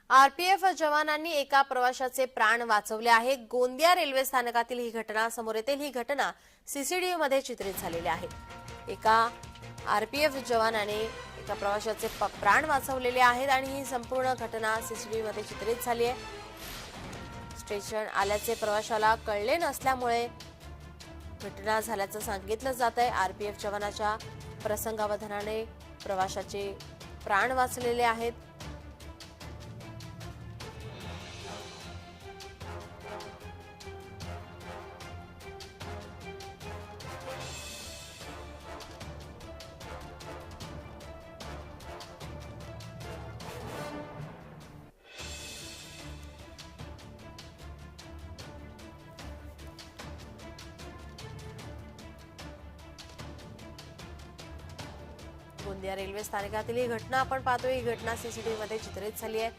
RPF जवानांनी एका प्रवाशाचे प्राण वाचवले आहे। गोंदिया रेल्वे स्थानकातील ही घटना समोर येते। ही घटना सीसीटीव्ही मध्ये चित्रित झालेली आहे। एका आरपीएफ जवानाने एका प्रवाशाचे प्राण वाचवलेले आहेत आणि ही संपूर्ण घटना सीसीटीव्ही मध्ये चित्रित झाली आहे। स्टेशन आल्याचे प्रवाशाला कळले नसल्यामुळे घटना झाल्याचं सांगितलं जात आहे। आरपीएफ जवानाच्या प्रसंगावधानाने प्रवाशाचे प्राण वाचलेले आहेत। गोंदिया रेल्वे स्थानकातील ही घटना आपण पाहतोय। ही घटना सीसीटीव्ही मध्ये चित्रित झाली आहे।